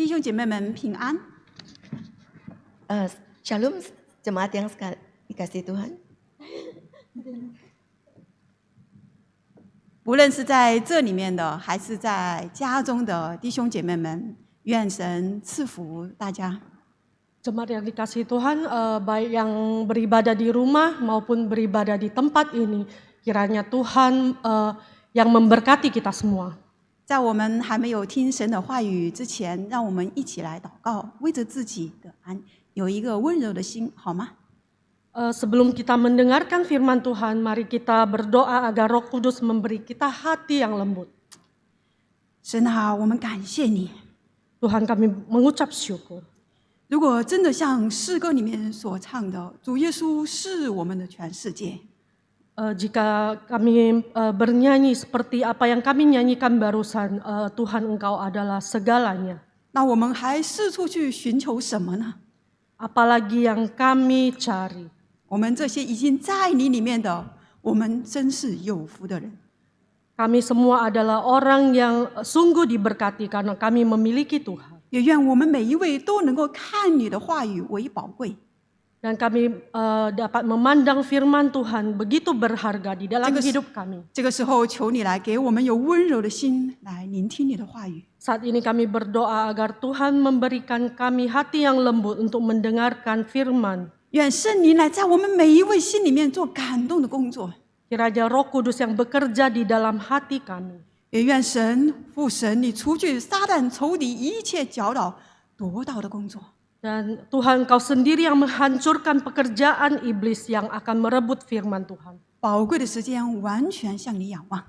弟兄姐妹们平安。Shalom jemaat yang dikasihi Tuhan. 无论是在这里面的，还是在家中的弟兄姐妹们，愿神赐福大家。 Jemaat yang dikasihi Tuhan, baik yang beribadah di rumah maupun beribadah di tempat ini, kiranya Tuhan yang memberkati kita semua. 在我们还没有听神的话语之前，让我们一起来祷告，为着自己的有一个温柔的心，好吗？ Sebelum kita mendengarkan firman Tuhan, mari kita berdoa agar Roh Kudus memberi kita hati yang lembut. 神啊，我们感谢你。 Tuhan, kami mengucap syukur. 如果真的像诗歌里面所唱的，主耶稣是我们的全世界， Jika kami bernyanyi seperti apa yang kami nyanyikan barusan, Tuhan Engkau adalah segalanya. 那我们还四处去寻求什么呢？ Apalagi yang kami cari. 我们这些已经在你里面的，我们真是有福的人。 Kami semua adalah orang yang sungguh diberkati karena kami memiliki Tuhan. 也愿我们每一位都能够看你的话语为宝贵。 Dan kami dapat memandang firman Tuhan begitu berharga di dalam hidup kami. 这个时候，求你来给我们有温柔的心来聆听你的话语。 Saat ini kami berdoa agar Tuhan memberikan kami hati yang lembut untuk mendengarkan firman. 愿圣灵来在我们每一位心里面做感动的工作。 Kiranya Roh Kudus yang bekerja di dalam hati kami. 也愿神父神，你除去撒旦仇敌一切搅扰夺道的工作。 Dan Tuhan, Kau sendiri yang menghancurkan pekerjaan iblis yang akan merebut firman Tuhan. 宝贵的时间完全向你仰望。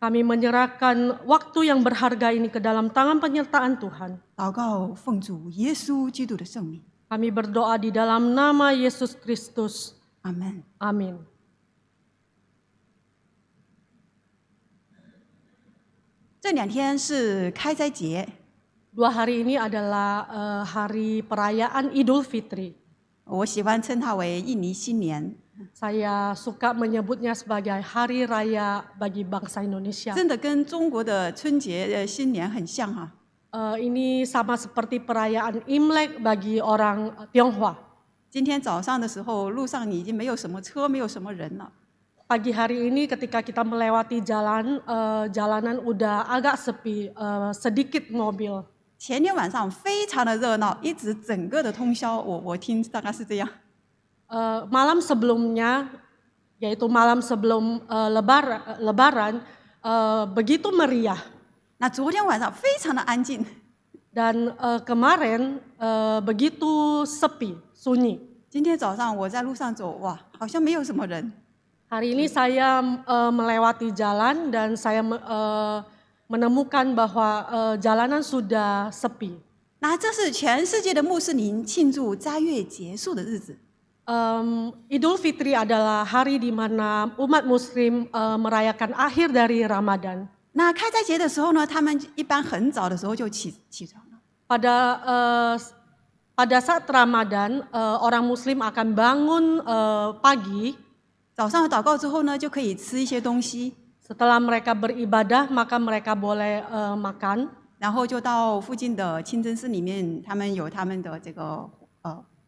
Kami menyerahkan waktu yang berharga ini ke dalam tangan penyertaan Tuhan. 祷告奉主耶稣基督的圣名， Kami berdoa di dalam nama Yesus Kristus. 阿门。 Amin. 这2天是开斋节， 2 hari ini adalah hari perayaan Idul Fitri. 我喜欢称它为印尼新年。 Saya suka menyebutnya sebagai hari raya bagi bangsa Indonesia. 真的跟中国的春节、新年很像哈。 Ini sama seperti perayaan Imlek bagi orang Tionghoa. 今天早上的时候，路上已经没有什么车，没有什么人了。 Pagi hari ini ketika kita melewati jalan, jalanan udah agak sepi, sedikit mobil. 前天晚上非常的热闹，一直整个的通宵，我听大概是这样。 Malam sebelumnya, yaitu malam sebelum Lebaran, begitu meriah. 那昨天晚上非常的安静， Dan kemarin begitu sepi, sunyi. 今天早上我在路上走，哇，好像没有什么人。 Hari ini saya melewati jalan dan saya menemukan bahwa jalanan sudah sepi. 那这是全世界的穆斯林庆祝斋月结束的日子。 Idul Fitri adalah hari di mana umat Muslim merayakan akhir dari Ramadan. 那开斋节的时候呢，他们一般很早的时候就起床了。 Pada saat Ramadan, orang Muslim akan bangun pagi. 早上祷告之后呢，就可以吃一些东西， Setelah mereka beribadah, maka mereka boleh makan. 然后就到附近的清真寺里面，他们有他们的这个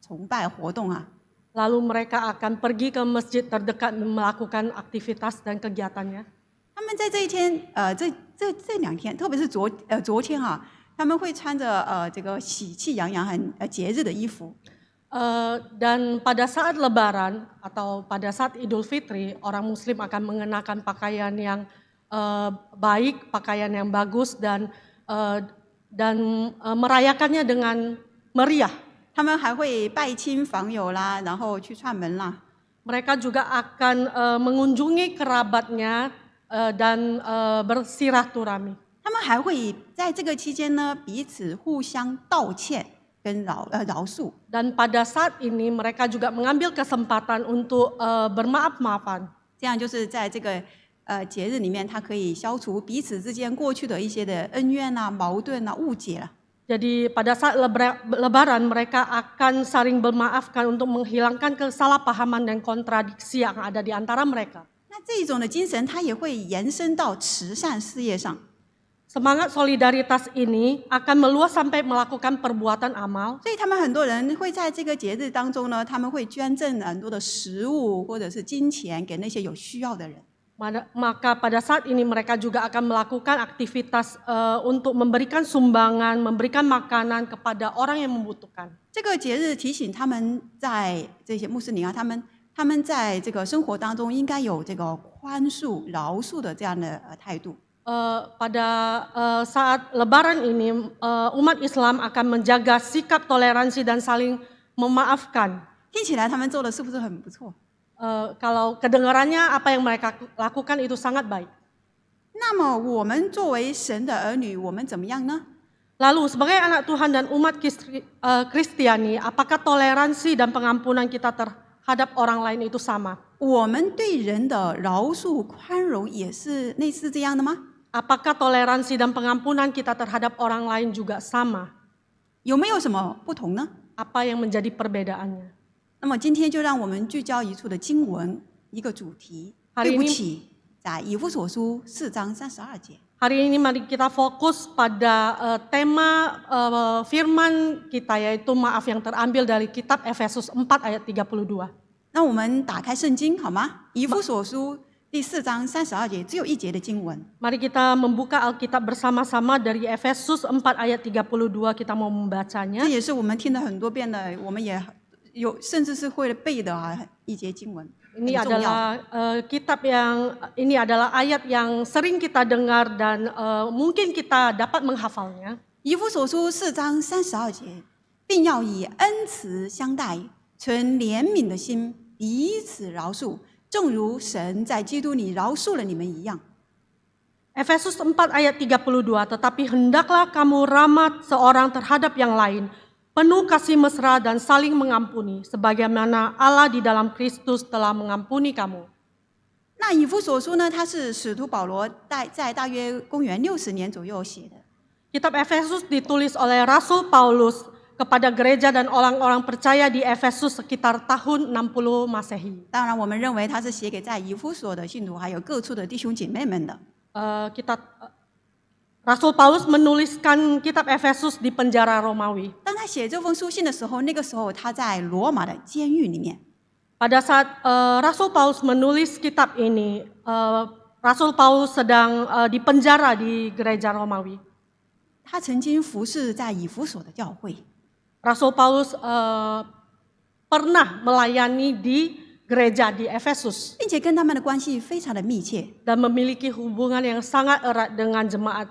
崇拜活动啊。 Lalu mereka akan pergi ke masjid terdekat melakukan aktivitas dan kegiatannya. 他们在这一天，这2天，特别是昨天啊，他们会穿着这个喜气洋洋、很节日的衣服。 Dan pada saat Lebaran atau pada saat Idul Fitri, orang Muslim akan mengenakan pakaian yang baik, pakaian yang bagus dan merayakannya dengan meriah. 他们还会拜亲访友啦，然后去串门啦。 Mereka juga akan mengunjungi kerabatnya dan bersirahturami. 他们还会在这个期间呢，彼此互相道歉跟饶恕。 Dan pada saat ini mereka juga mengambil kesempatan untuk bermaaf-maafan. 这样就是在这个节日里面，它可以消除彼此之间过去的一些的恩怨啊、矛盾啊、误解了。 Jadi pada saat Lebaran mereka akan saling bermaafkan untuk menghilangkan kesalahpahaman dan kontradiksi yang ada di antara mereka. 那这种的精神，它也会延伸到慈善事业上。Semangat solidaritas ini akan meluas sampai melakukan perbuatan amal. 所以他们很多人会在这个节日当中呢，他们会捐赠很多的食物或者是金钱给那些有需要的人。 Maka pada saat ini mereka juga akan melakukan aktivitas untuk memberikan sumbangan, memberikan makanan kepada orang yang membutuhkan. 这个节日提醒他们在这些穆斯林啊，他们在这个生活当中应该有这个宽恕、饶恕的这样的态度。 Pada saat Lebaran ini, umat Islam akan menjaga sikap toleransi dan saling memaafkan. 听起来他们做的是不是很不错？ Kalau kedengarannya apa yang mereka lakukan itu sangat baik. 那么我们作为神的儿女，我们怎么样呢？ Lalu sebagai anak Tuhan dan umat Kristiani, apakah toleransi dan pengampunan kita terhadap orang lain itu sama? 我们对人的饶恕、宽容也是类似这样的吗？ Apakah toleransi dan pengampunan kita terhadap orang lain juga sama? 有没有什么不同呢？ Apa yang menjadi perbedaannya? 那么今天就让我们聚焦一处的经文，一个主题。 hari 对不 ini 起，在以弗所书4章32节。 Hari ini mari kita fokus pada tema firman kita, yaitu maaf, yang terambil dari kitab Efesus 4 ayat 32. 那我们打开圣经好吗？以弗所书第4章32节，只有一节的经文。 Mari kita membuka Alkitab bersama-sama dari Efesus 4 ayat 32, kita mau membacanya. 这也是我们听了很多遍的，我们也有甚至是会背的一节经文。 Ini 很重要。 adalah ini adalah ayat yang sering kita dengar dan mungkin kita dapat menghafalnya. 以弗所书4章32节，并要以恩慈相待，存怜悯的心，彼此饶恕，正如神在基督里饶恕了你们一样。 Efesus 4 ayat 32, tetapi hendaklah kamu ramah seorang terhadap yang lain, penuh kasih mesra dan saling mengampuni, sebagaimana Allah di dalam Kristus telah mengampuni kamu. 那以弗所书呢，它是使徒保罗在大约公元60年左右写的。 Kitab Efesus ditulis oleh Rasul Paulus kepada gereja dan orang-orang percaya di Efesus sekitar tahun 60 Masehi. 当然，我们认为它是写给在以弗所的信徒，还有各处的弟兄姐妹们的。 Rasul Paulus menuliskan kitab Efesus di penjara Romawi. 当他写这封书信的时候，那个时候他在罗马的监狱里面。 Pada saat Rasul Paulus menulis kitab ini, Rasul Paulus sedang di penjara di gereja Romawi. 他曾经服侍在以弗所的教会。 Rasul Paulus pernah melayani di gereja di Efesus 并且跟他们的关系非常的密切。 dan memiliki hubungan yang sangat erat dengan jemaat.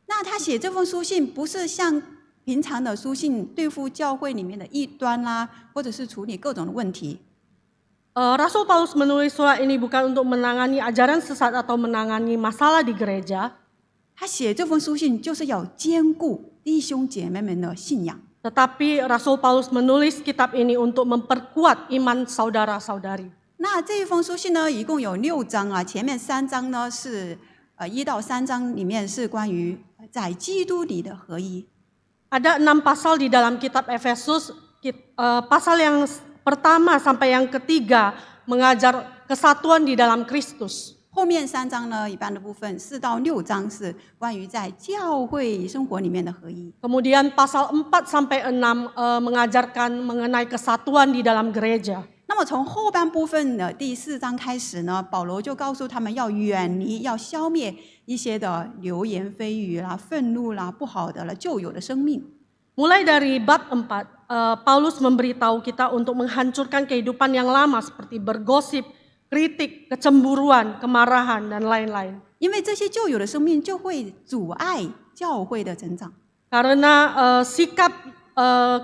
那他写这封书信不是像平常的书信对付教会里面的异端啦，或者是处理各种的问题。 Rasul Paulus menulis surat ini bukan untuk menangani ajaran sesat atau menangani masalah di gereja, 他写这封书信就是要兼顾弟兄姐妹们的信仰。 tetapi Rasul Paulus menulis kitab ini untuk memperkuat iman saudara-saudari. 那这一封书信呢，一共有6章啊，前面3章呢是1到3章里面是关于在基督里的合一。 Ada 6 pasal di dalam kitab Efesus, pasal yang pertama sampai yang ketiga mengajar kesatuan di dalam Kristus. 后面3章呢，一半的部分4到6章是关于在教会生活里面的合一。 Kemudian pasal 4 sampai 6 mengajarkan mengenai kesatuan di dalam gereja. 那么从后半部分的第4章开始呢，保罗就告诉他们要远离、要消灭一些的流言蜚语啦、愤怒啦、不好的了旧有的生命。 Mulai dari bab 4, Paulus memberitahu kita untuk menghancurkan kehidupan yang lama seperti bergosip, kritik, kecemburuan, kemarahan, dan lain-lain. 因为这些旧有的生命就会阻碍教会的成长。 Karena sikap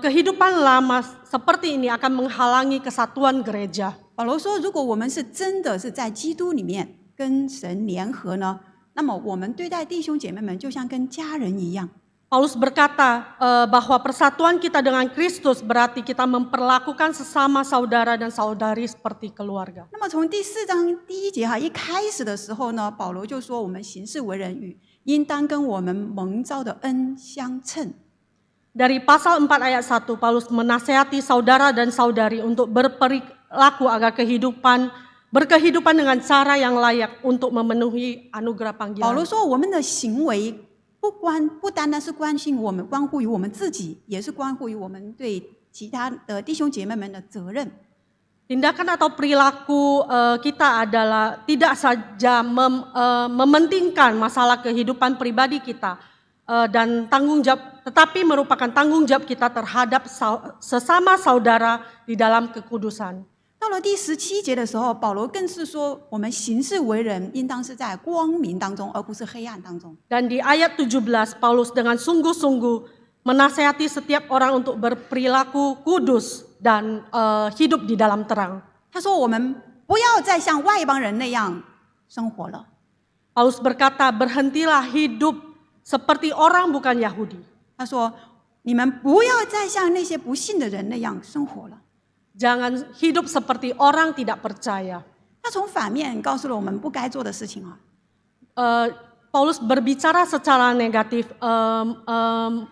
kehidupan lama seperti ini akan menghalangi kesatuan gereja. 保罗说，如果我们是真的是在基督里面跟神联合呢，那么我们对待弟兄姐妹们就像跟家人一样。 Paulus berkata bahwa persatuan kita dengan Kristus berarti kita memperlakukan sesama saudara dan saudari seperti keluarga. 那么从第4章第1节一开始的时候呢，保罗就说我们行事为人与应当跟我们蒙召的恩相称。 Dari pasal 4 ayat 1, Paulus menasihati saudara dan saudari untuk berperilaku agar berkehidupan dengan cara yang layak untuk memenuhi anugerah 保 panggilan. 罗说，我们的行为不单单是关心我们，关乎于我们自己，也是关乎于我们对其他的弟兄姐妹们的责任。Tindakan atau perilaku kita adalah tidak saja mementingkan masalah kehidupan pribadi kita dan tanggung jawab, tetapi merupakan tanggung jawab kita terhadap sesama saudara di dalam kekudusan. 到了第17节的时候，保罗更是说，我们行事为人，应当是在光明当中，而不是黑暗当中。 Dan di ayat 17, Paulus dengan sungguh-sungguh menasihati setiap orang untuk berperilaku kudus dan hidup di dalam terang. 他说，我们不要再像外邦人那样生活了。 Paulus berkata, berhentilah hidup seperti orang bukan Yahudi. 他说，你们不要再像那些不信的人那样生活了。 Jangan hidup seperti orang tidak percaya. 他从反面告诉了我们不该做的事情啊。 Paulus berbicara secara negatif,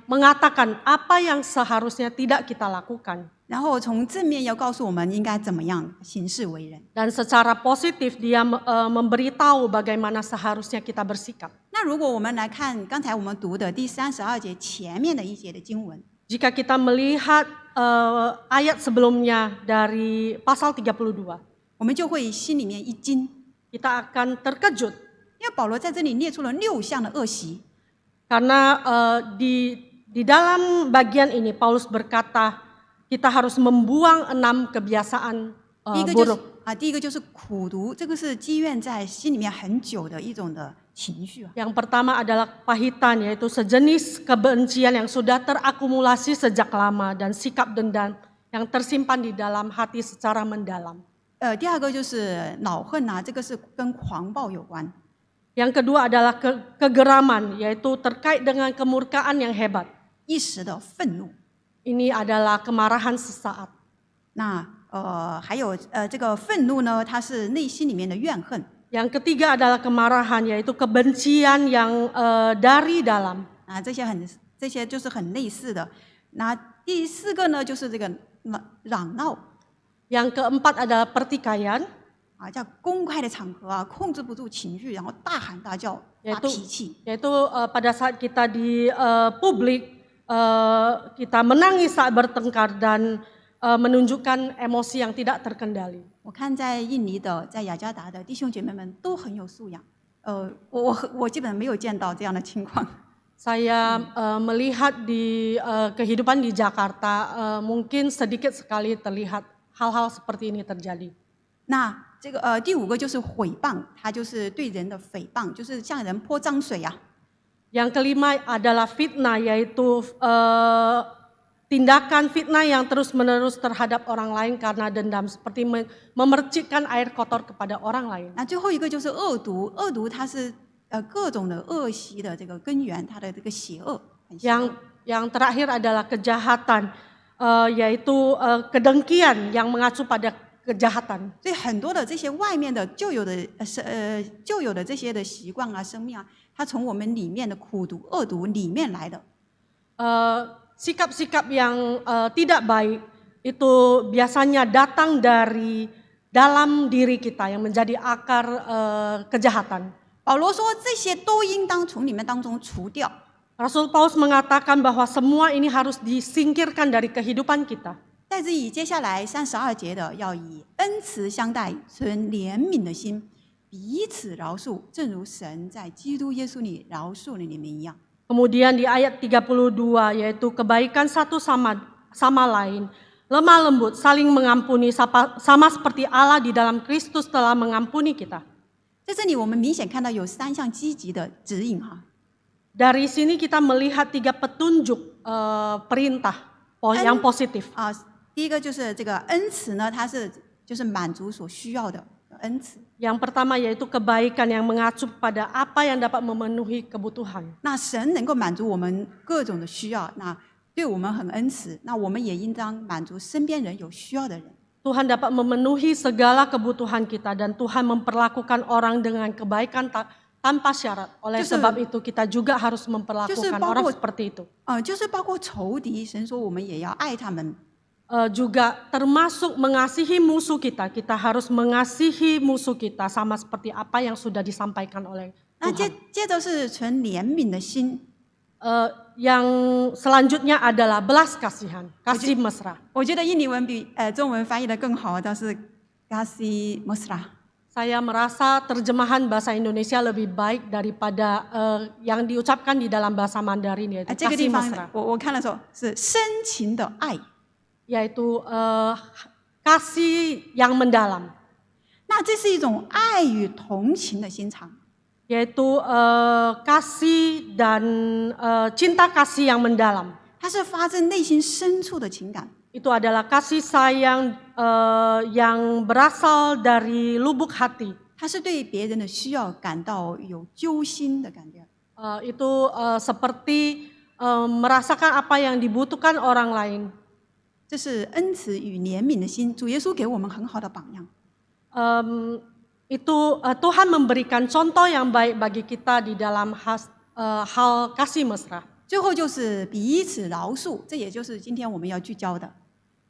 mengatakan apa yang seharusnya tidak kita lakukan. 然后从正面要告诉我们应该怎么样行事为人。 Dan secara positif dia memberitahu bagaimana seharusnya kita bersikap. 那如果我们来看刚才我们读的第32节前面的一节的经文， Jika kita melihat ayat sebelumnya dari pasal 32, 我们就会心里面一惊， kita akan terkejut 因为保罗在这里列出了6项的恶习。 karena di dalam bagian ini Paulus berkata kita harus membuang 6 kebiasaan 第一个就是苦读，这个是积怨在心里面很久的一种的情绪啊。 Yang pertama adalah pahitan, yaitu sejenis kebencian yang sudah terakumulasi sejak lama dan sikap dendam yang tersimpan di dalam hati secara mendalam. 第二个就是恼恨啊，这个是跟狂暴有关。 Yang kedua adalah kegeraman, yaitu terkait dengan kemurkaan yang hebat. 一时的愤怒。 Ini adalah kemarahan sesaat. 那还有这个愤怒呢，它是内心里面的怨恨。 Yang ketiga adalah kemarahan, yaitu kebencian yang dari dalam. 啊，这些就是很类似的。那第4个呢，就是这个嚷闹。 Yang keempat adalah pertikaian, 啊，叫公开的场合啊，控制不住情绪，然后大喊大叫、发脾气。 yaitu pada saat kita di publik, kita menangis saat bertengkar dan menunjukkan emosi yang tidak terkendali. 我看在印尼的、在雅加达的弟兄姐妹们都很有素养。我基本没有见到这样的情况。 Saya melihat di kehidupan di Jakarta, mungkin sedikit sekali terlihat hal-hal seperti ini terjadi. 那这个第5个就是毁谤，它就是对人的诽谤，就是向人泼脏水啊。 Yang kelima adalah fitnah, yaitu tindakan fitnah yang terus-menerus terhadap orang lain karena dendam, seperti memercikkan air kotor kepada orang lain. 那最后一个就是恶毒，恶毒它是各种的恶习的这个根源，它的这个邪恶。很邪恶 Yang terakhir adalah kejahatan, yaitu kedengkian yang mengacu pada kejahatan. 所以很多的这些外面的旧有的这些的习惯啊、生命啊，它从我们里面的苦毒、恶毒里面来的。 Sikap-sikap yang tidak baik itu biasanya datang dari dalam diri kita yang menjadi akar kejahatan. 保罗说，这些都应当从你们当中除掉。 Rasul Paulus mengatakan bahwa semua ini harus disingkirkan dari kehidupan kita. 在这里，接下来32节的要以恩慈相待，存怜悯的心，彼此饶恕，正如神在基督耶稣里饶恕了你们一样。 Kemudian di ayat 32 yaitu kebaikan satu sama lain, lemah lembut, saling mengampuni sama seperti Allah di dalam Kristus telah mengampuni kita. 在这里，我们明显看到有3项积极的指引哈。 Dari sini kita melihat 3 petunjuk perintah yang positif. 啊，第一个就是这个恩慈呢，它就是满足所需要的恩慈。 Yang pertama yaitu kebaikan yang mengacu pada apa yang dapat memenuhi kebutuhan. 那神能够满足我们各种的需要，那对我们很恩慈，那我们也应当满足身边人有需要的人。 Tuhan dapat memenuhi segala kebutuhan kita dan Tuhan memperlakukan orang dengan kebaikan tanpa syarat. Oleh sebab itu kita juga harus memperlakukan orang seperti itu. 就是包括仇敌，神说我们也要爱他们。 Juga termasuk mengasihi musuh kita. Kita harus mengasihi musuh kita sama seperti apa yang sudah disampaikan oleh 那 Tuhan. 接着是存怜悯的心， yang selanjutnya adalah belas kasihan, kasih mesra. 我觉得印尼文比中文翻译的更好，倒是 kasih mesra。 Saya merasa terjemahan bahasa Indonesia lebih baik daripada yang diucapkan di dalam bahasa Mandarin, yaitu 这个地 kasih 方 mesra, 我看的时候是深情的爱。 yaitu kasih yang mendalam, 那这是一种爱与同情的心肠， yaitu kasih dan cinta kasih yang mendalam. 它是发自内心深处的情感。 Itu adalah kasih sayang yang berasal dari lubuk hati. 它是对别人的需要感到有揪心的感觉。 Itu seperti merasakan apa yang dibutuhkan orang lain. 这是恩慈与怜悯的心，主耶稣给我们很好的榜样。 Itu Tuhan memberikan contoh yang baik bagi kita di dalam hal kasih mesra. 最后就是彼此饶恕，这也就是今天我们要聚焦的。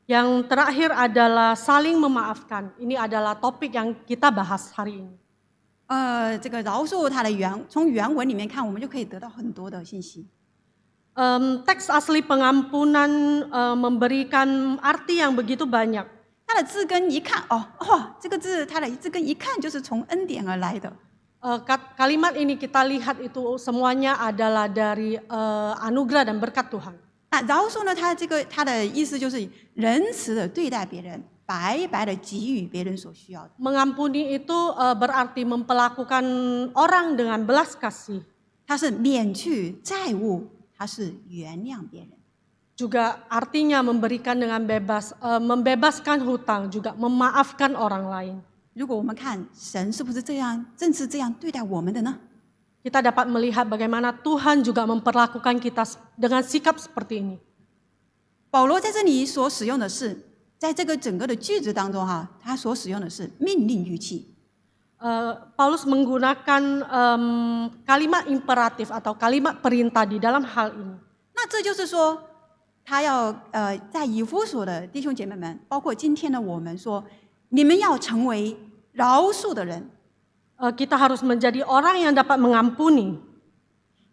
Yang terakhir adalah saling memaafkan. Ini adalah topik yang kita bahas hari ini. 这个饶恕它的从原文里面看，我们就可以得到很多的信息。 Teks asli pengampunan memberikan arti yang begitu banyak. 它的字根一看，这个字它的字根一看就是从恩典而来的。 Kalimat ini kita lihat itu semuanya adalah dari anugerah dan berkat Tuhan. 那饶恕呢，它的意思就是仁慈的对待别人，白白的给予别人所需要的。 Mengampuni itu berarti memperlakukan orang dengan belas kasih. 它是免去债务，它是原谅别人。 Juga artinya memberikan dengan bebas, membebaskan hutang, juga memaafkan orang lain. 如果我们看神是不是这样，正是这样对待我们的呢？ Kita dapat melihat bagaimana Tuhan juga memperlakukan kita dengan sikap seperti ini. 保罗在这里所使用的是，在这个整个的句子当中他所使用的是命令语气。 Paulus menggunakan kalimat imperatif atau kalimat perintah di dalam hal ini. 那这就是说，他要在以弗所的弟兄姐妹们，包括今天的我们说，你们要成为饶恕的人， Kita harus menjadi orang yang dapat mengampuni.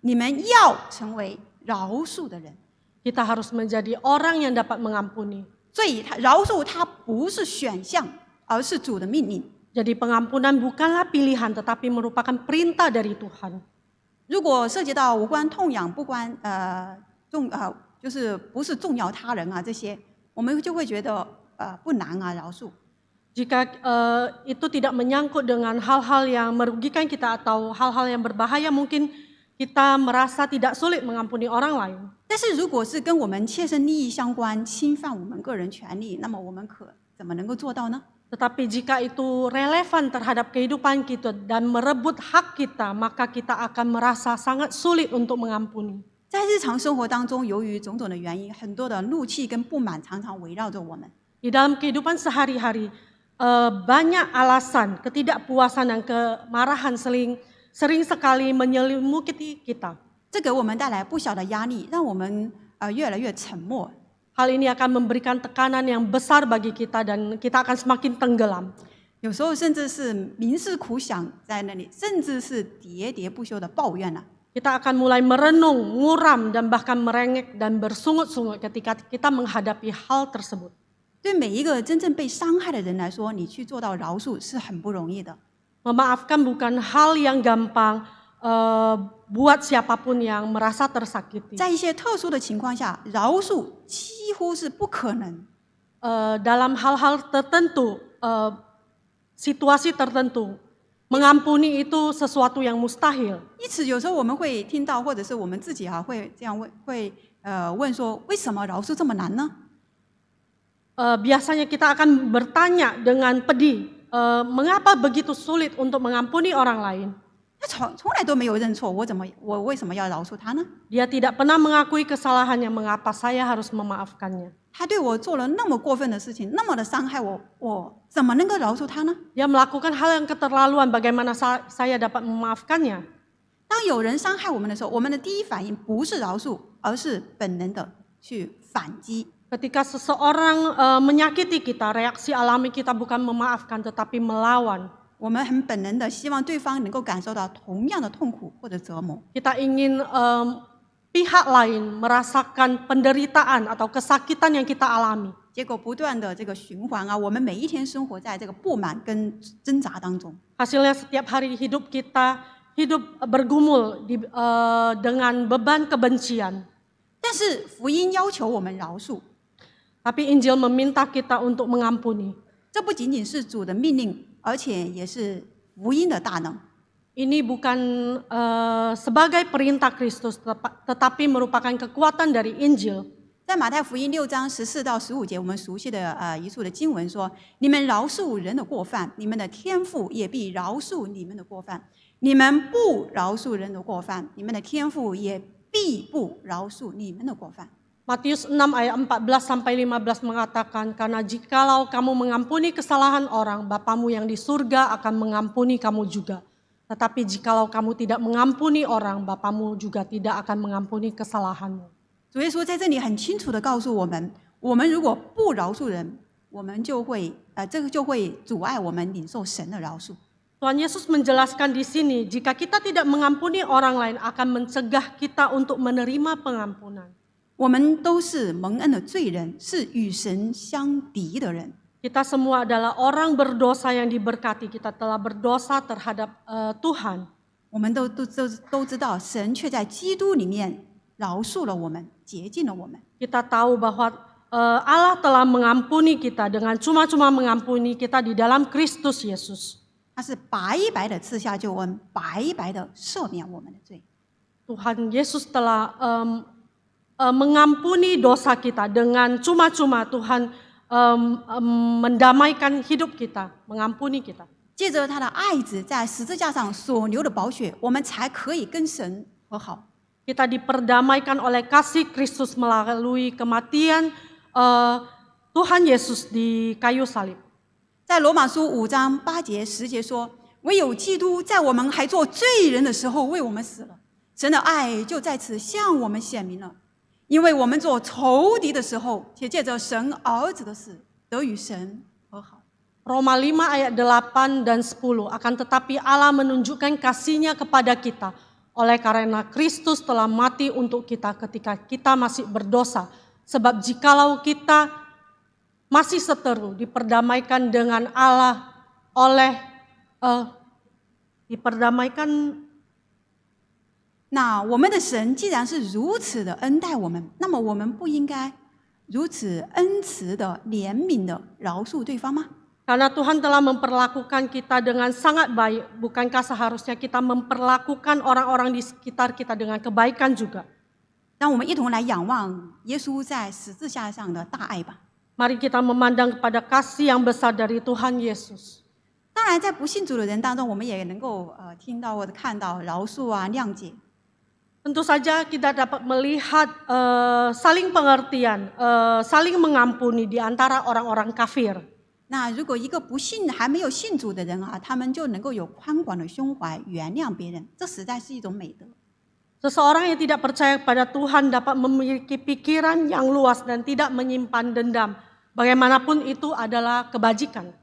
你们要成为饶恕的人。 Kita harus menjadi orang yang dapat mengampuni. 所以饶恕它不是选项，而是主的命令。 Jadi pengampunan bukanlah pilihan tetapi merupakan perintah dari Tuhan. 如果涉及到无关痛痒、不关就是不是重要他人这些，我们就会觉得不难饶恕。 Jika itu tidak menyangkut dengan hal-hal yang merugikan kita atau hal-hal yang berbahaya, mungkin kita merasa tidak sulit mengampuni orang lain. 但是如果是跟我们切身利益相关、侵犯我们个人权利，那么我们怎么能够做到呢？ Tetapi jika itu relevan terhadap kehidupan kita dan merebut hak kita, maka kita akan merasa sangat sulit untuk mengampuni. 在日常生活当中，由于种种的原因，很多的怒气跟不满常常围绕着我们。 Di dalam kehidupan sehari-hari, banyak alasan ketidakpuasan dan kemarahan sering sekali menyelimuti kita. 这给我们带来不小的压力，让我们越来越沉默。 Hal ini akan memberikan tekanan yang besar bagi kita dan kita akan semakin tenggelam. 有时候甚至是冥思苦想在那里，甚至是喋喋不休的抱怨了。 Kita akan mulai merenung, muram, dan bahkan merengek dan bersungut-sungut ketika kita menghadapi hal tersebut. 对每一个真正被伤害的人来说，你去做到饶恕是很不容易的。 Memaafkan bukan hal yang gampang buat siapapun yang merasa tersakiti. 在一些特殊的情况下，饶恕几乎是不可能。 Dalam hal-hal tertentu, situasi tertentu, mengampuni itu sesuatu yang mustahil. 因此，有时候我们会听到，或者是我们自己会这样问说，为什么饶恕这么难呢？ Biasanya kita akan bertanya dengan pedih, mengapa begitu sulit untuk mengampuni orang lain? 他从来都没有认错，我为什么要饶恕他呢？ Dia tidak pernah mengakui kesalahannya, mengapa saya harus memaafkannya? 他对我做了那么过分的事情，那么的伤害我，我怎么能够饶恕他呢？ Dia melakukan hal yang keterlaluan, bagaimana saya dapat memaafkannya? 当有人伤害我们的时候，我们的第一反应不是饶恕，而是本能的去反击。 Ketika seseorang menyakiti kita, reaksi alami kita bukan memaafkan tetapi melawan. 我们很本能的希望对方能够感受到同样的痛苦或者折磨。 Kita ingin pihak lain merasakan penderitaan atau kesakitan yang kita alami. 结果不断的这个循环啊，我们每一天生活在这个不满跟挣扎当中。 Hasilnya setiap hari hidup kita hidup bergumul dengan beban kebencian. 但是福音要求我们饶恕， Tapi Injil meminta kita untuk mengampuni. 这不仅仅是主的命令，而且也是福音的大能。 Ini bukan sebagai perintah Kristus, tetapi merupakan kekuatan dari Injil. 在马太福音6章14到15节，我们熟悉的一处的经文说：“你们饶恕人的过犯，你们的天父也必饶恕你们的过犯；你们不饶恕人的过犯，你们的天父也必不饶恕你们的过犯。” Matius 6 ayat 14-15 mengatakan, karena jikalau kamu mengampuni kesalahan orang, Bapamu yang di surga akan mengampuni kamu juga. Tetapi jikalau kamu tidak mengampuni orang, Bapamu juga tidak akan mengampuni kesalahanmu. 主耶稣在这里很清楚的告诉我们，我们如果不饶恕人，我们就会这个就会阻碍我们领受神的饶恕。 Tuhan Yesus menjelaskan di sini, jika kita tidak mengampuni orang lain akan mencegah kita untuk menerima pengampunan. 我们都是蒙恩的罪人，是与神相敌的人。 Kita semua adalah orang berdosa yang diberkati, kita telah berdosa terhadap Tuhan. 我们都知道，神却在基督里面饶恕了我们，洁净了我们。 Kita tahu bahwa Allah telah mengampuni kita dengan cuma-cuma mengampuni kita di dalam Kristus Yesus. 他是白白的赐下救恩，白白的赦免我们的罪。 Tuhan Yesus telah mengampuni dosa kita dengan cuma-cuma. Tuhan mendamaikan hidup kita, mengampuni kita. 借着他的爱子在十字架上所流的宝血，我们才可以跟神和好。 Kita diperdamaikan oleh kasih Kristus melalui kematian Tuhan Yesus di kayu salib. 在罗马书5章8节10节说：“唯有基督在我们还做罪人的时候为我们死了，神的爱就在此向我们显明了。因为我们做仇敌的时候，且借着神儿子的死得与神和好。” Roma 5 ayat 8 dan 10, akan tetapi Allah menunjukkan kasih-Nya kepada kita oleh karena Kristus telah mati untuk kita ketika kita masih berdosa. Sebab jikalau kita masih seteru diperdamaikan dengan Allah oleh diperdamaikan. 那我们的神既然是如此的恩待我们，那么我们不应该如此恩慈的、怜悯的饶恕对方吗？ Karena Tuhan telah memperlakukan kita dengan sangat baik, bukankah seharusnya kita memperlakukan orang-orang di sekitar kita dengan kebaikan juga? 让我们一同来仰望耶稣在十字架上的大爱吧。 Mari kita memandang kepada kasih yang besar dari Tuhan Yesus. 当然，在不信主的人当中，我们也能够听到或者看到饶恕啊、谅解。 Tentu saja kita dapat melihat saling pengertian, saling mengampuni di antara orang-orang kafir. 那如果一个不信还没有信主的人啊，他们就能够有宽广的胸怀，原谅别人，这实在是一种美德。 Seseorang yang tidak percaya kepada Tuhan dapat memiliki pikiran yang luas dan tidak menyimpan dendam. Bagaimanapun itu adalah kebajikan.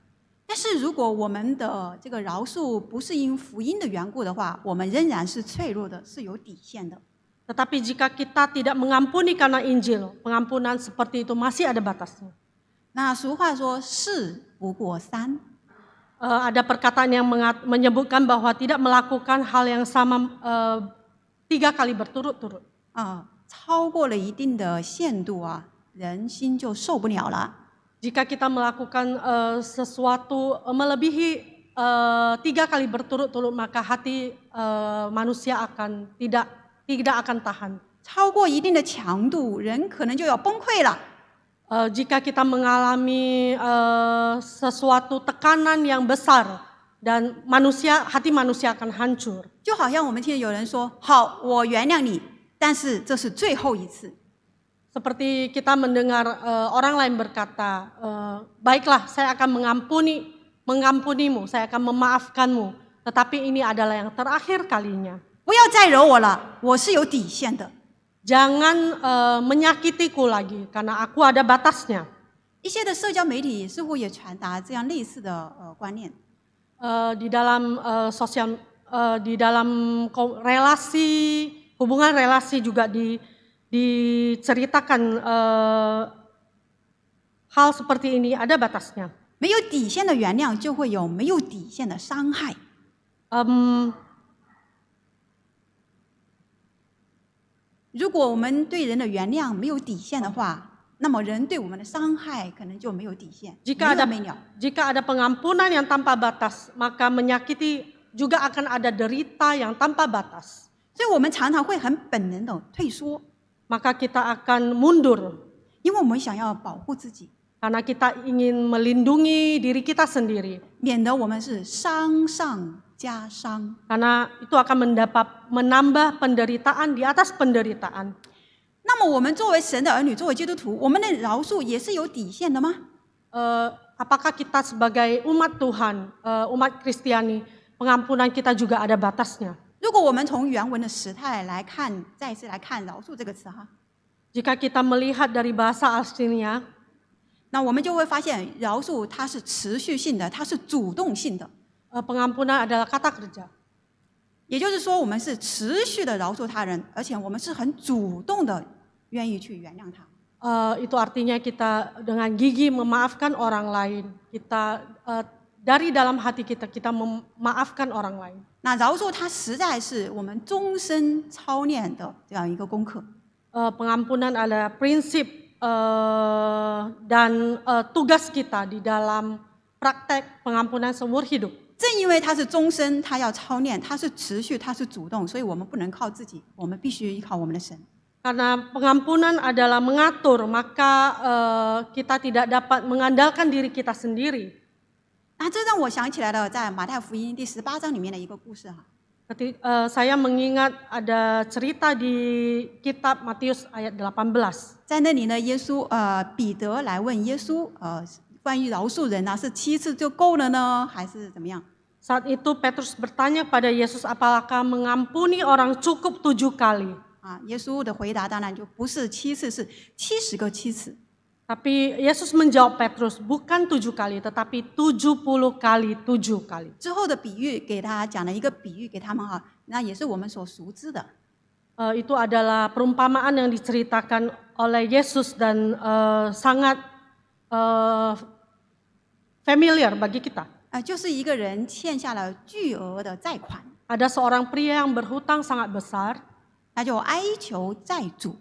但是如果我们的这个饶恕不是因福音的缘故的话，我们仍然是脆弱的，是有底线的。 Tetapi jika kita tidak mengampuni karena Injil, pengampunan seperti itu masih ada batasnya. 那俗话说事不过三， Ada perkataan yang menyebutkan bahwa tidak melakukan hal yang sama 3 kali berturut-turut. 超过了一定的限度啊，人心就受不了了。 Jika kita melakukan sesuatu melebihi 3 kali berturut-turut, maka hati manusia akan tidak akan tahan. 超过一定的强度，人可能就要崩溃了。 Jika kita mengalami sesuatu tekanan yang besar dan hati manusia akan hancur. 就好像我们听见有人说：“好，我原谅你，但是这是最后一次。” Seperti kita mendengar orang lain berkata, baiklah saya akan mengampunimu, saya akan memaafkanmu, tetapi ini adalah yang terakhir kalinya. 不要再惹我了，我是有底线的。 Jangan menyakitiku lagi, karena aku ada batasnya. 一些的社交媒体似乎也传达这样类似的观念。 Di dalam relasi hubungan relasi juga diceritakan hal seperti ini ada batasnya. 没有底线的原谅，就会有没有底线的伤害。 如果我们对人的原谅没有底线的话，那么人对我们的伤害可能就没有底线，没 Jika 完 ada 没了。 jika ada pengampunan yang tanpa batas, maka menyakiti juga akan ada derita yang tanpa batas. 所以我们常常会很本能的退缩， Maka kita akan mundur 因为我们想要保护自己， karena kita ingin melindungi diri kita sendiri. 免得我们是伤上加伤。 Karena itu akan menambah penderitaan di atas penderitaan. 那么我们作为神的儿女，作为基督徒，我们的饶恕也是有底线的吗？ Apakah kita sebagai umat Tuhan, umat Kristiani, pengampunan kita juga ada batasnya? 如果我们从原文的时态来看，再一次来看饶恕这个词哈， Jika kita melihat dari bahasa aslinya, 那我们就会发现饶恕它是持续性的，它是主动性的。 pengampunan adalah kata kerja. 也就是说，我们是持续的饶恕他人，而且我们是很主动的愿意去原谅他。 Itu artinya kita dengan gigih memaafkan orang lain. Kita dari dalam hati kita memaafkan orang lain. 那饶恕它实在是我们终身操练的这样一个功课。 Pengampunan adalah prinsip dan tugas kita di dalam praktek pengampunan seumur hidup. 正因为它是终身，它要操练，它是持续，它是主动，所以我们不能靠自己，我们必须依靠我们的神。 Karena pengampunan adalah mengatur, maka kita tidak dapat mengandalkan diri kita sendiri. 那这让我想起来了，在马太福音第18章里面的一个故事哈。 Saya mengingat ada cerita di kitab Matius ayat 18. 在那里呢，彼得来问耶稣，关于饶恕人呢，是7次就够了呢，还是怎么样？ Saat itu Petrus bertanya pada Yesus, apakah mengampuni orang cukup 7 kali? 耶稣的回答当然就不是7次，是70个7次。 Tapi Yesus menjawab Petrus, bukan 7 kali, tetapi 70 kali 7 kali. 之后的比喻给他讲了一个比喻给他们哈，那也是我们所熟知的。 Itu adalah perumpamaan yang diceritakan oleh Yesus dan sangat familiar bagi kita. 就是一个人欠下了巨额的债款， Ada seorang pria yang berhutang sangat besar. 他就哀求债主。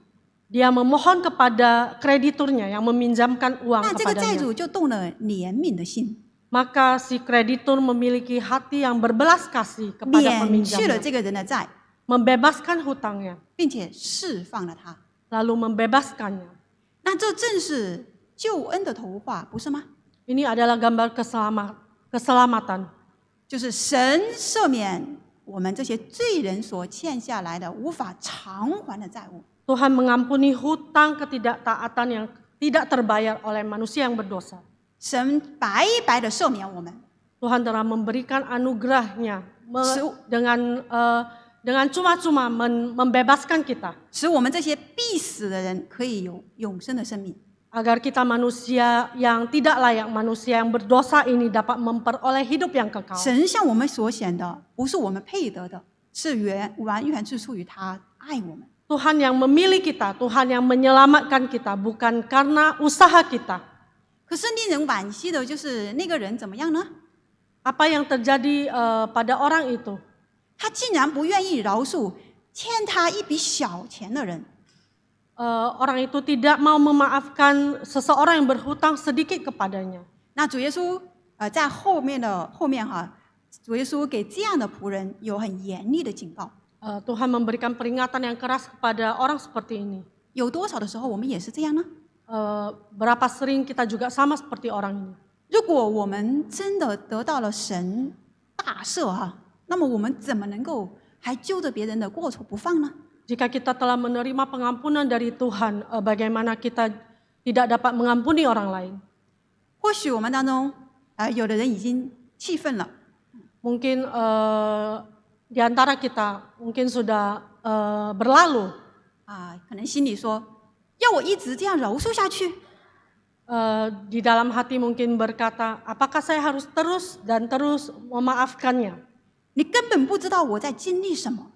Dia memohon kepada krediturnya yang meminjamkan uang 那这个债 kepadanya. 主就动了怜悯的心， Maka si kreditur memiliki hati yang berbelas kasih kepada 免去了 peminjamnya. 这个人的债， Membebaskan hutangnya, 并且释放了他。 lalu membebaskannya. 那这正是救恩的头画，不是吗？ Ini adalah gambar keselamatan. 就是神赦免我们这些罪人所欠下来的无法偿还的债务。 Tuhan mengampuni hutang ketidaktaatan yang tidak terbayar oleh manusia yang berdosa. 神白白的赦免我们， Tuhan telah memberikan anugerahnya Su- dengan cuma-cuma membebaskan kita. 使我们这些必死的人可以有永生的生命。 Agar kita manusia yang tidak layak, manusia yang berdosa ini dapat memperoleh hidup yang kekal. 神向我们所显的不是我们配得的，是完全是出于他爱我们。 Tuhan yang memilih kita, Tuhan yang menyelamatkan kita, bukan karena usaha kita. 可是令人惋惜的就是那个人怎么样呢？ Apa yang terjadi pada orang itu? 他竟然不愿意饶恕欠他一笔小钱的人。 Orang itu tidak mau memaafkan seseorang yang berhutang sedikit kepadanya. 那主耶稣在后面哈，主耶稣给这样的仆人有很严厉的警告。 Tuhan memberikan peringatan yang keras kepada orang seperti ini. 有多少的时候我们也是这样呢？ Berapa sering kita juga sama seperti orang ini. 如果我们真的得到了神大赦哈，那么我们怎么能够还揪着别人的过错不放呢？ Jika kita telah menerima pengampunan dari Tuhan, bagaimana kita tidak dapat mengampuni orang lain? 或许我们当中有的人已经气愤了， Mungkin di antara kita mungkin sudah berlalu. 可能心里说，要我一直这样饶恕下去， Di dalam hati mungkin berkata, apakah saya harus terus dan terus memaafkannya? 你根本不知道我在经历什么。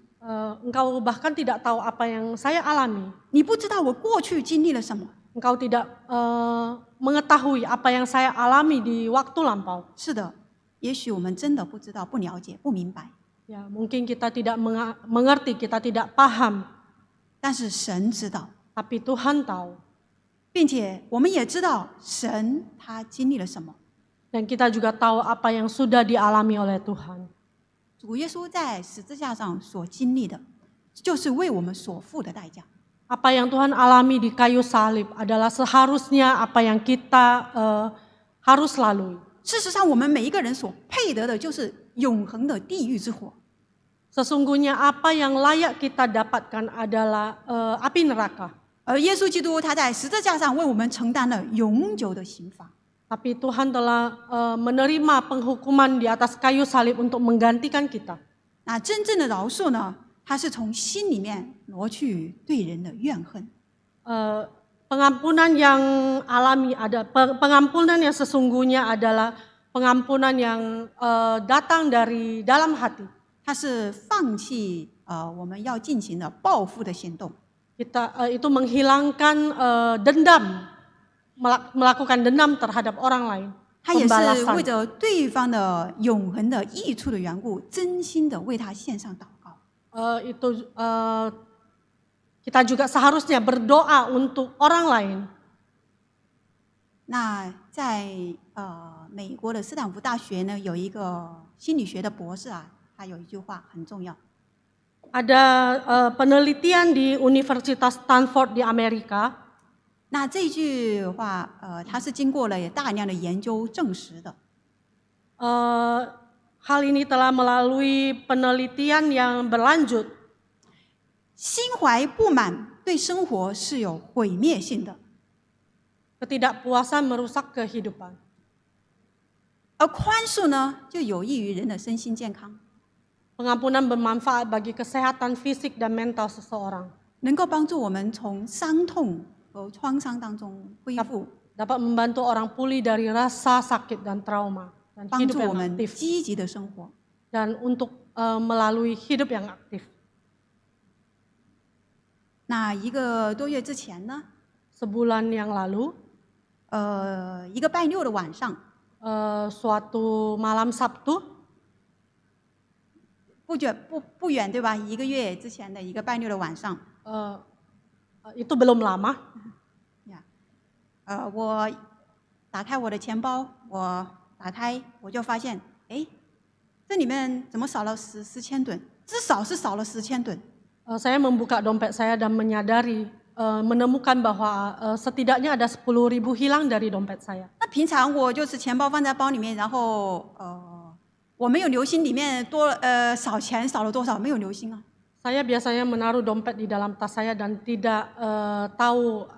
Engkau bahkan tidak tahu apa yang saya alami. 你不知道我过去经历了什么。 Engkau tidak mengetahui apa yang saya alami di waktu lampau. 是的，也许我们真的不知道、不了解、不明白， Ya, mungkin kita tidak mengerti, kita tidak paham, 但是神知道， tapi Tuhan tahu. 并且我们也知道神他经历了什么。 Dan kita juga tahu apa yang sudah dialami oleh Tuhan. 主耶稣在十字架上所经历的，就是为我们所付的代价。 Apa yang Tuhan alami di kayu salib adalah seharusnya apa yang kita harus lalui. 事实上，我们每一个人所配得的就是永恒的地狱之火。 Sesungguhnya apa yang layak kita dapatkan adalah api neraka. 而耶稣基督他在十字架上为我们承担了永久的刑罚。 Tapi Tuhan telah menerima penghukuman di atas kayu salib untuk menggantikan kita. 那真正的饶恕呢，它是从心里面挪去对人的怨恨。 Pengampunan yang alami pengampunan yang sesungguhnya adalah pengampunan yang datang dari dalam hati. 它是放弃我们要进行的报复的行动。 Kita itu menghilangkan dendam, melakukan dendam terhadap orang lain. 他也是 Pembalasan. 为着对方的永恒的益处的缘故，真心的为他献上祷告。 Kita juga seharusnya berdoa untuk orang lain. 那在美国的斯坦福大学呢，有一个心理学的博士啊，他有一句话很重要。 Ada penelitian di Universitas Stanford di Amerika. 那这句话它是经过了大量的研究证实的。 Hal ini telah melalui penelitian yang berlanjut. 心怀不满对生活是有毁灭性的， Ketidakpuasan merusak kehidupan. 而宽恕呢，就有益于人的身心健康， Pengampunan bermanfaat bagi kesehatan fisik dan mental seseorang. 能够帮助我们从伤痛和创伤当中恢复， Dapat membantu orang pulih dari rasa sakit dan trauma. Dan 帮 hidup 助我 yang 们 aktif. 积极的生活。 Dan untuk melalui hidup yang aktif. 那1个多月之前呢， Sebulan yang lalu, 一个拜六的晚上， suatu malam Sabtu, 不远对吧？1个月之前的一个拜六的晚上， itu belum lama, 我打开我的钱包，我就发现，哎，这里面怎么少了10千吨？至少是少了10千吨。 saya membuka dompet saya dan menemukan bahwa setidaknya ada 10.000 hilang dari dompet saya. 那平常我就是钱包放在包里面，然后我没有留心里面少钱少了多少，没有留心啊。 Saya biasanya menaruh dompet di dalam tas saya dan tidak tahu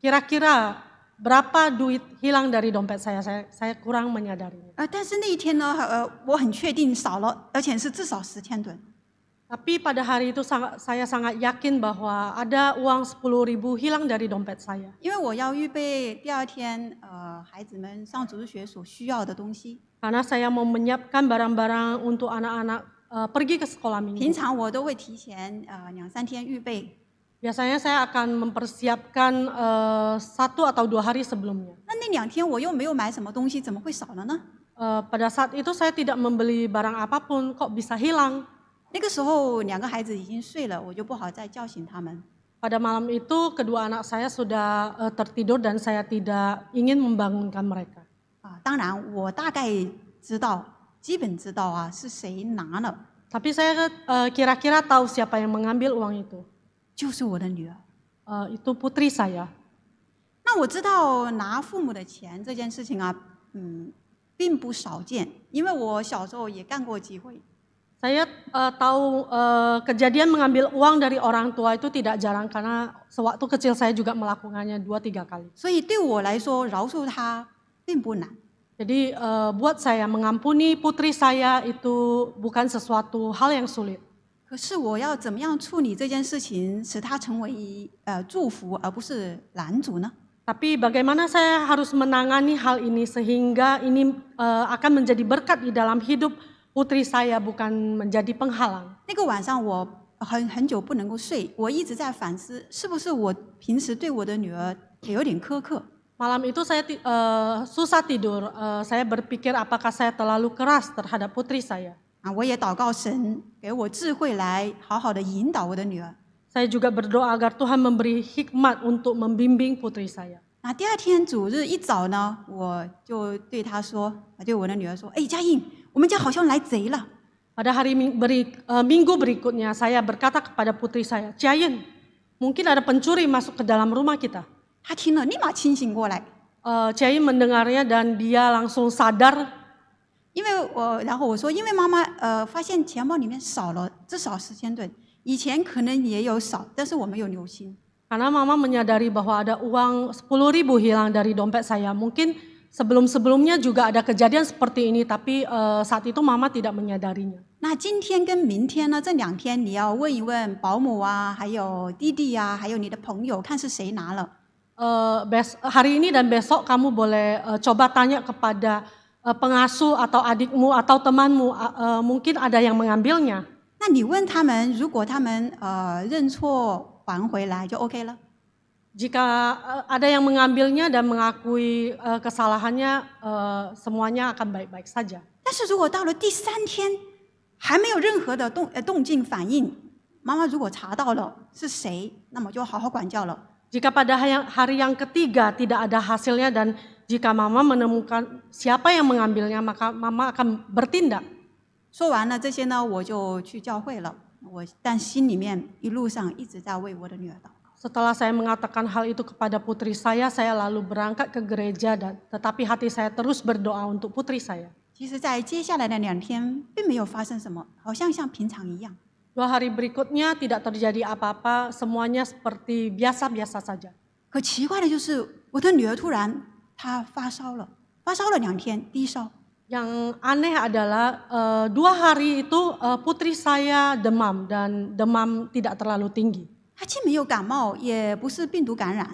kira-kira berapa duit hilang dari dompet saya. Saya kurang menyadarinya. 但是那一天呢，我很确定少了，而且是至少10千吨。 Tapi pada hari itu saya sangat yakin bahwa ada uang 10.000 hilang dari dompet saya. 因为我要预备第2天孩子们上主日学所需要的东西。 Karena saya mau menyiapkan barang-barang untuk anak-anak pergi ke sekolah 平 minggu. 常我都会提前2-3天预备。 Biasanya saya akan mempersiapkan 1 atau 2 hari sebelumnya. 那2天我又没有买什么东西，怎么会少了呢？ Pada saat itu saya tidak membeli barang apapun, kok bisa hilang? 那个时候2个孩子已经睡了，我就不好再叫醒他们。 Pada malam itu kedua anak saya sudah tertidur dan saya tidak ingin membangunkan mereka. 当然我大概知道，基本知道啊是谁拿了， Tapi saya kira-kira tahu siapa yang mengambil uang itu. 就是我的女儿。 Itu putri saya. 那我知道拿父母的钱这件事情啊，并不少见，因为我小时候也干过几回。 Saya tahu kejadian mengambil uang dari orang tua itu tidak jarang karena sewaktu kecil saya juga melakukannya 2-3 kali. 所以对我来说，饶恕他并不难。 Jadi buat saya mengampuni putri saya itu bukan sesuatu hal yang sulit. 可是我要怎么样处理这件事情，使它成为祝福，而不是拦阻呢？ Tapi bagaimana saya harus menangani hal ini sehingga ini akan menjadi berkat di dalam hidup putri saya bukan menjadi penghalang. 那个晚上我很久不能够睡，我一直在反思，是不是我平时对我的女儿也有点苛刻。 Malam itu saya susah tidur. Saya berpikir apakah saya terlalu keras terhadap putri saya. 我也祷告神给我智慧来好好的引导我的女儿。 Saya juga berdoa agar Tuhan memberi hikmat untuk membimbing putri saya. 第二天主日一早呢，我就对她说，对我的女儿说：“哎，佳印，我们家好像来贼了。” Pada hari minggu berikutnya saya berkata kepada putri saya, Jayen, mungkin ada pencuri masuk ke dalam rumah kita. 她听了立马清醒过来， Jayen mendengarnya dan dia langsung sadar. 然后我说，因为妈妈发现钱包里面少了至少1000盾，以前可能也有少，但是我没有留心。 Karena mama menyadari bahwa ada uang 10.000 hilang dari dompet saya. Mungkin sebelum-sebelumnya juga ada kejadian seperti ini, tapi saat itu mama tidak menyadarinya. 那今天跟明天呢，这2天你要问一问保姆啊，还有弟弟啊，还有你的朋友，看是谁拿了。 Hari ini dan besok kamu boleh coba tanya kepada pengasuh atau adikmu atau temanmu, mungkin ada yang mengambilnya. 那你问他们，如果他们认错还回来就 OK 了。 Jika ada yang mengambilnya dan mengakui kesalahannya, semuanya akan baik-baik saja. 但是如果到了第3天还没有任何的动静反应，妈妈如果查到了是谁，那么就好好管教了。 Jika pada hari yang ketiga tidak ada hasilnya dan jika mama menemukan siapa yang mengambilnya, maka mama akan bertindak. 说完了这些呢，我就去教会了。但心里面一路上一直在为我的女儿祷告。 Setelah saya mengatakan hal itu kepada putri saya lalu berangkat ke gereja dan tetapi hati saya terus berdoa untuk putri saya. 其实在接下来的2天并没有发生什么，好像平常一样。 2 hari berikutnya tidak terjadi apa-apa, semuanya seperti biasa-biasa saja. 可奇怪的就是我的女儿突然她发烧了2天，低烧。 Yang aneh adalah 2 hari itu putri saya demam dan demam tidak terlalu tinggi. 她既没有感冒，也不是病毒感染，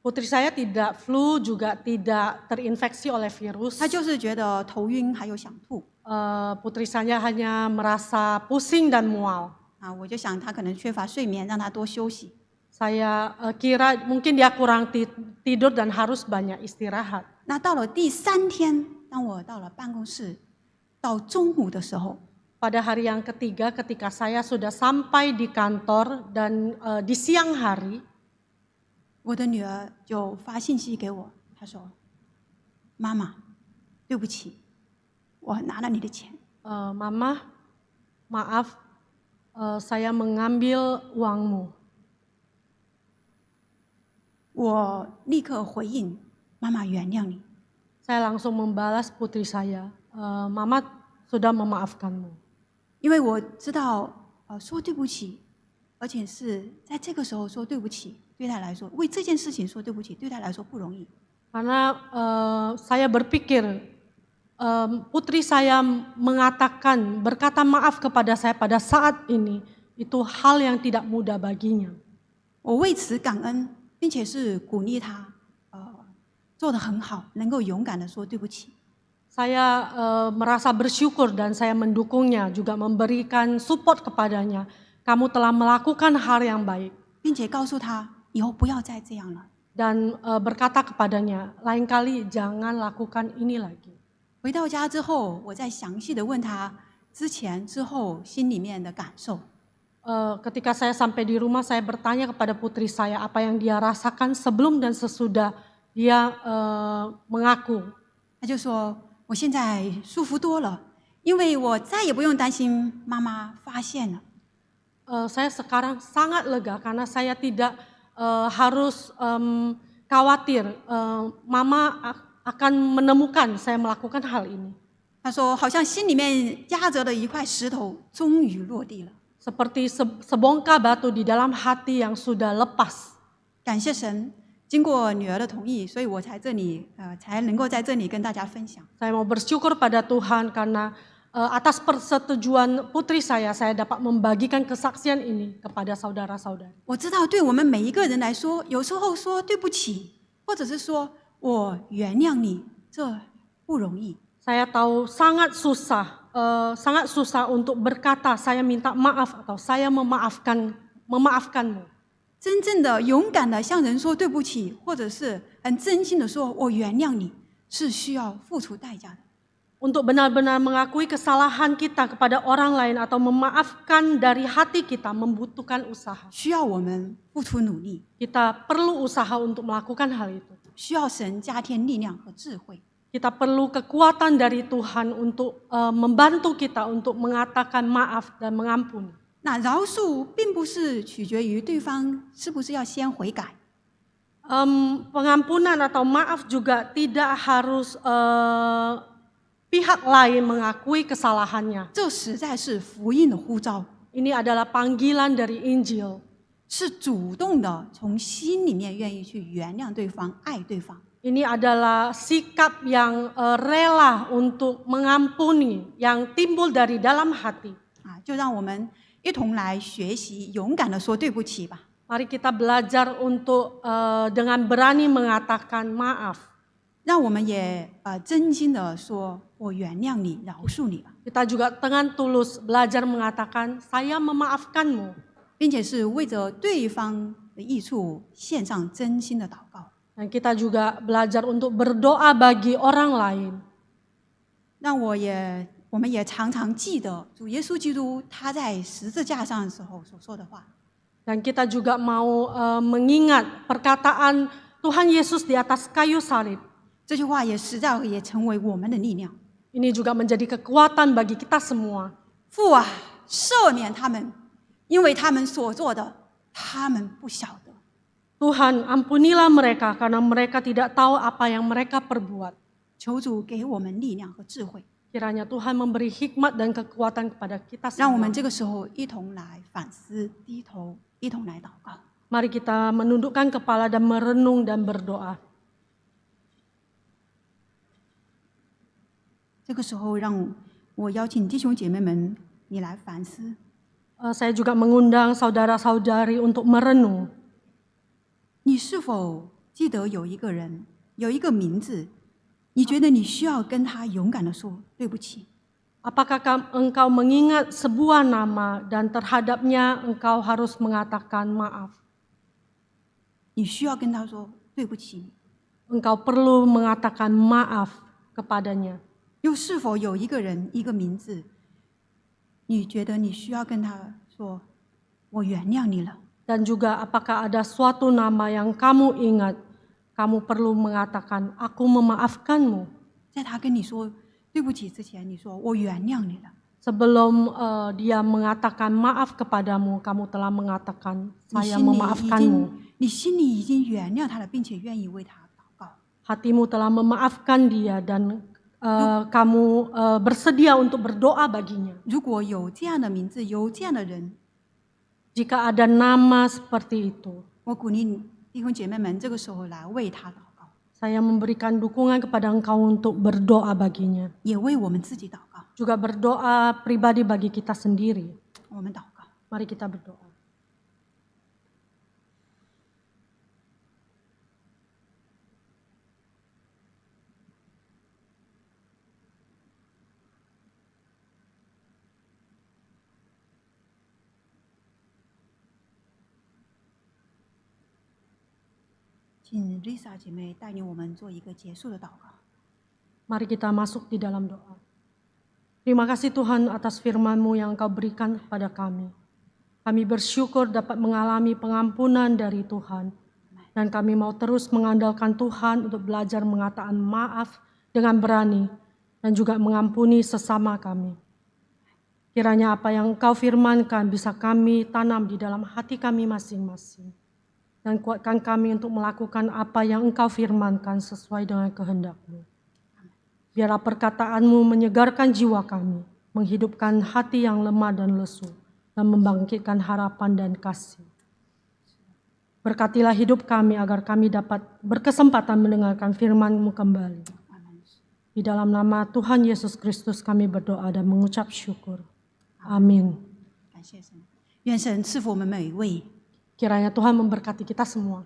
Putri saya tidak flu juga tidak terinfeksi oleh virus. 她就是觉得头晕还有想吐。 Putri saya hanya merasa pusing dan mual. 我就想她可能缺乏睡眠，让她多休息。 Saya kira mungkin dia kurang tidur dan harus banyak istirahat. 那到了第3天，当我到了办公室，到中午的时候， Pada hari yang ketiga ketika saya sudah sampai di kantor dan di siang hari, 我的女儿就发信息给我，她说：“妈妈，对不起，我拿了你的钱。” Mama, maaf, saya mengambil uangmu. 我立刻回应：“妈妈原谅你。” Saya langsung membalas putri saya, Mama sudah memaafkanmu. 因为我知道，说对不起，而且是在这个时候说对不起，对她来说，为这件事情说对不起，对她来说不容易。 Karena saya berpikir putri saya berkata maaf kepada saya pada saat ini itu hal yang tidak mudah baginya. 我为此感恩，并且是鼓励她，做得很好，能够勇敢地说对不起。 Saya merasa bersyukur dan saya mendukungnya, juga memberikan support kepadanya. Kamu telah melakukan hal yang baik. 并且告诉她以后不要再这样了。 Dan berkata kepadanya, lain kali jangan lakukan ini lagi. 回到家之后，我再详细地问她之前之后心里面的感受。 Ketika saya sampai di rumah, saya bertanya kepada putri saya apa yang dia rasakan sebelum dan sesudah dia mengaku. 她就说：“我现在舒服多了，因为我再也不用担心妈妈发现了。” Saya sekarang sangat lega karena saya tidak harus khawatir Mama akan menemukan saya melakukan hal ini. 她说：“好像心里面压着的一块石头终于落地了。” Seperti sebongkah batu di dalam hati yang sudah lepas. 感谢神，经过女儿的同意，所以我才能够在这里跟大家分享。 Saya mau bersyukur pada Tuhan karena atas persetujuan putri saya dapat membagikan kesaksian ini kepada saudara-saudari. 我知道，对我们每一个人来说，有时候说对不起，或者是说我原谅你，这不容易。 Saya tahu sangat susah sangat susah untuk berkata saya minta maaf atau saya memaafkanmu. 真正的勇敢的向人说对不起，或者是很真心的说我原谅你，是需要付出代价的。 Untuk benar-benar mengakui kesalahan kita kepada orang lain atau memaafkan dari hati kita membutuhkan usaha. 需要我们付出努力， Kita perlu usaha untuk melakukan hal itu. 需要神加添力量和智慧。 Kita perlu kekuatan dari Tuhan untuk membantu kita untuk mengatakan maaf dan mengampuni. 那饶恕并不是取决于对方是不是要先悔改， Pengampunan atau maaf juga tidak harus pihak lain mengakui kesalahannya. 这实在是福音的呼召， Ini adalah panggilan dari Injil. 是主动的从心里面愿意去原谅对方、爱对方。 Ini adalah sikap yang rela untuk mengampuni yang timbul dari dalam hati. 啊，就让我们一同来学习勇敢的说对不起吧。 Mari kita belajar untuk dengan berani mengatakan maaf. 让我们也真心的说我原谅你，饶恕你吧， Kita juga dengan tulus belajar mengatakan saya memaafkanmu. 并且是为着对方的益处献上真心的祷告。 Dan kita juga belajar untuk berdoa bagi orang lain. 让我们也常常记得主耶稣基督他在十字架上的时候所说的话。 Dan kita juga mau mengingat perkataan Tuhan Yesus di atas kayu salib. 这句话也实在也成为我们的力量。 Ini juga menjadi kekuatan bagi kita semua. 父啊，赦免他们，因为他们所做的，他们不晓得。 Tuhan, ampunilah mereka karena mereka tidak tahu apa yang mereka perbuat. 求主给我们力量和智慧， Kiranya Tuhan memberi hikmat dan kekuatan kepada kita 让我 semua. 们这个时候一同来反思，低头一同来祷告。 Mari kita menundukkan kepala dan merenung dan berdoa. 这个时候，让我邀请弟兄姐妹们，你来反思。 Saya juga mengundang saudara-saudari untuk merenung. 你是否记得有一个人，有一个名字，你觉得你需要跟他勇敢的说对不起？ Apakah engkau mengingat sebuah nama dan terhadapnya engkau harus mengatakan maaf? 你需要跟他说对不起。 Engkau perlu mengatakan maaf kepadanya. 又是否有一个人、一个名字，你觉得你需要跟他说我原谅你了？ Dan juga apakah ada suatu nama yang kamu ingat, kamu perlu mengatakan aku memaafkanmu. 在他跟你说对不起之前，你说我原谅你了。 Sebelum dia mengatakan maaf kepadamu, kamu telah mengatakan 你 saya 心里已 memaafkanmu. 经，你心里已经原谅他了，并且愿意为他祷告。 Hatimu telah memaafkan dia dan kamu bersedia untuk berdoa baginya. 如果有这样的名字，有这样的人， Jika ada nama seperti itu, 我鼓励弟兄姐妹们这个时候来为他祷告， saya memberikan dukungan kepada engkau untuk berdoa baginya. 也为我们自己祷告。 Juga berdoa pribadi bagi kita sendiri. 我们祷告。 Mari kita berdoa.请 Lisa 姐妹带领我们做一个结束的祷告。 Mari kita masuk di dalam doa. Terima kasih Tuhan atas firman-Mu yang Engkau berikan kepada kami. Kami bersyukur dapat mengalami pengampunan dari Tuhan. Dan kami mau terus mengandalkan Tuhan untuk belajar mengatakan maaf dengan berani dan juga mengampuni sesama kami. Kiranya apa yang Engkau firmankan bisa kami tanam di dalam hati kami masing-masing. Dan kuatkan kami untuk melakukan apa yang Engkau firmankan sesuai dengan kehendak-Mu. Biarlah perkataan-Mu menyegarkan jiwa kami, menghidupkan hati yang lemah dan lesu, dan membangkitkan harapan dan kasih. Berkatilah hidup kami agar kami dapat berkesempatan mendengarkan firman-Mu kembali. Di dalam nama Tuhan Yesus Kristus kami berdoa dan mengucap syukur. Amin. 感谢神，愿神赐福我们每一位。 Kiranya Tuhan memberkati kita semua.